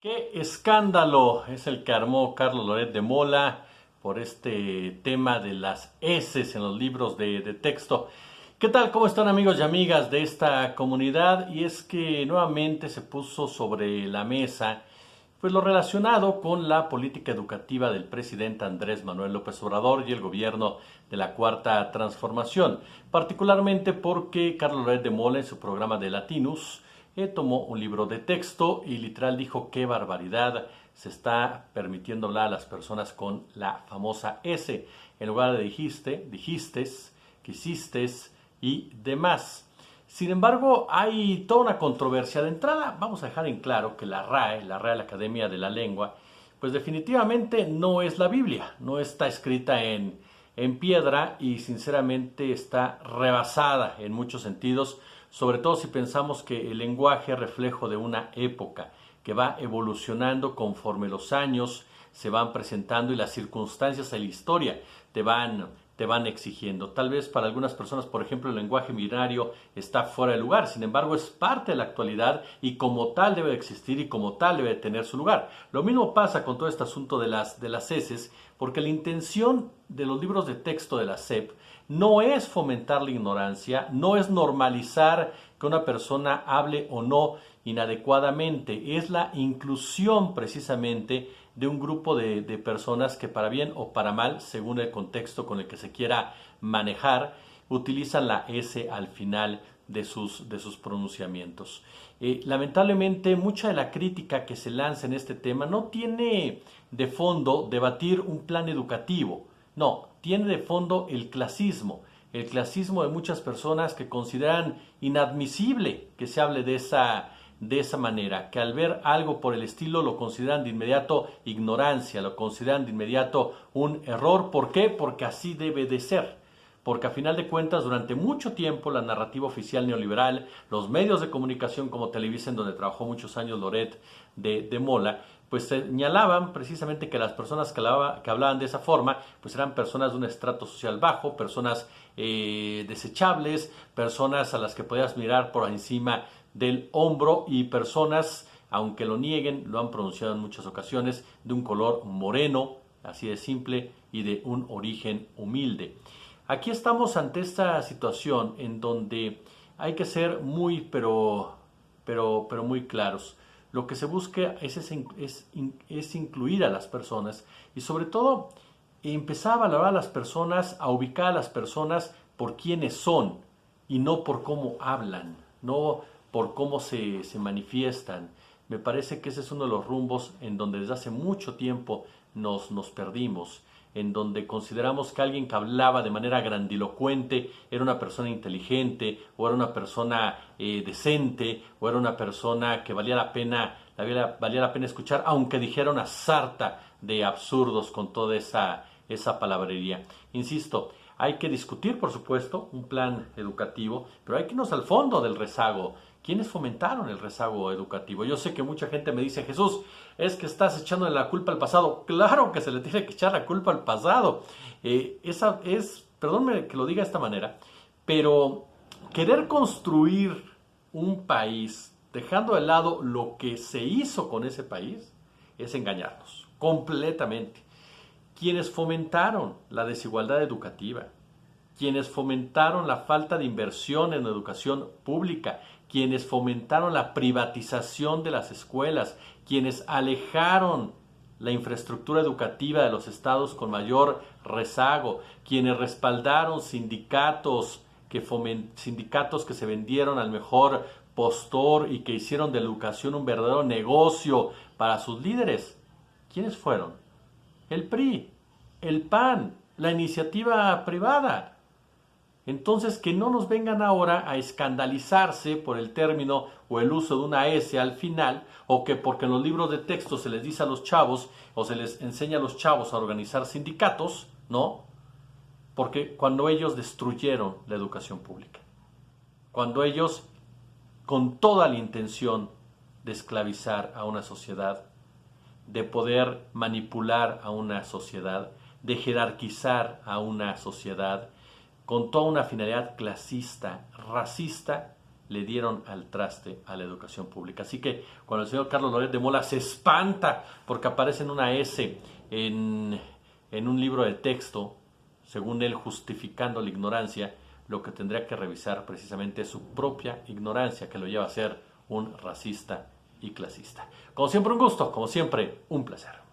Qué escándalo es el que armó Carlos Loret de Mola por este tema de las eses en los libros de texto. ¿Qué tal? ¿Cómo están amigos y amigas de esta comunidad? Y es que nuevamente se puso sobre la mesa pues lo relacionado con la política educativa del presidente Andrés Manuel López Obrador y el gobierno de la Cuarta Transformación, particularmente porque Carlos Loret de Mola en su programa de Latinus tomó un libro de texto y literal dijo qué barbaridad se está permitiendo hablar a las personas con la famosa S en lugar de dijistes, quisistes y demás. Sin embargo, hay toda una controversia. De entrada, vamos a dejar en claro que la RAE, la Real Academia de la Lengua, pues definitivamente no es la Biblia, no está escrita en piedra y sinceramente está rebasada en muchos sentidos, sobre todo si pensamos que el lenguaje es reflejo de una época que va evolucionando conforme los años se van presentando y las circunstancias de la historia te van exigiendo. Tal vez para algunas personas, por ejemplo, el lenguaje binario está fuera de lugar, sin embargo es parte de la actualidad y como tal debe existir y como tal debe tener su lugar. Lo mismo pasa con todo este asunto de las heces, porque la intención de los libros de texto de la SEP no es fomentar la ignorancia, no es normalizar que una persona hable o no inadecuadamente, es la inclusión precisamente de un grupo de personas que para bien o para mal, según el contexto con el que se quiera manejar, utilizan la S al final de sus pronunciamientos. Lamentablemente, mucha de la crítica que se lanza en este tema no tiene de fondo debatir un plan educativo, no, tiene de fondo el clasismo de muchas personas que consideran inadmisible que se hable de esa manera, que al ver algo por el estilo lo consideran de inmediato ignorancia, lo consideran de inmediato un error. ¿Por qué? Porque así debe de ser. Porque a final de cuentas, durante mucho tiempo, la narrativa oficial neoliberal, los medios de comunicación como Televisa, en donde trabajó muchos años Loret de Mola, pues señalaban precisamente que las personas que hablaban de esa forma, pues eran personas de un estrato social bajo, personas desechables, personas a las que podías mirar por encima del hombro y personas, aunque lo nieguen, lo han pronunciado en muchas ocasiones, de un color moreno, así de simple, y de un origen humilde. Aquí estamos ante esta situación en donde hay que ser muy, pero muy claros. Lo que se busca es incluir a las personas y sobre todo empezar a valorar a las personas, a ubicar a las personas por quienes son y no por cómo hablan, no por cómo se manifiestan. Me parece que ese es uno de los rumbos en donde desde hace mucho tiempo nos perdimos, en donde consideramos que alguien que hablaba de manera grandilocuente era una persona inteligente, o era una persona decente, o era una persona que valía la pena escuchar, aunque dijera una sarta de absurdos con toda esa palabrería. Insisto, hay que discutir, por supuesto, un plan educativo, pero hay que irnos al fondo del rezago. ¿Quiénes fomentaron el rezago educativo? Yo sé que mucha gente me dice, Jesús, es que estás echándole la culpa al pasado. Claro que se le tiene que echar la culpa al pasado. Perdónme que lo diga de esta manera, pero querer construir un país dejando de lado lo que se hizo con ese país es engañarnos completamente. Quienes fomentaron la desigualdad educativa, quienes fomentaron la falta de inversión en educación pública, quienes fomentaron la privatización de las escuelas, quienes alejaron la infraestructura educativa de los estados con mayor rezago, quienes respaldaron sindicatos que se vendieron al mejor postor y que hicieron de la educación un verdadero negocio para sus líderes. ¿Quiénes fueron? El PRI, el PAN, la iniciativa privada. Entonces, que no nos vengan ahora a escandalizarse por el término o el uso de una S al final, o que porque en los libros de texto se les dice a los chavos o se les enseña a los chavos a organizar sindicatos, ¿no? Porque cuando ellos destruyeron la educación pública, cuando ellos, con toda la intención de esclavizar a una sociedad, de poder manipular a una sociedad, de jerarquizar a una sociedad, con toda una finalidad clasista, racista, le dieron al traste a la educación pública. Así que cuando el señor Carlos Loret de Mola se espanta porque aparece en una S en un libro de texto, según él justificando la ignorancia, lo que tendría que revisar precisamente es su propia ignorancia, que lo lleva a ser un racista y clasista. Como siempre un gusto, como siempre un placer.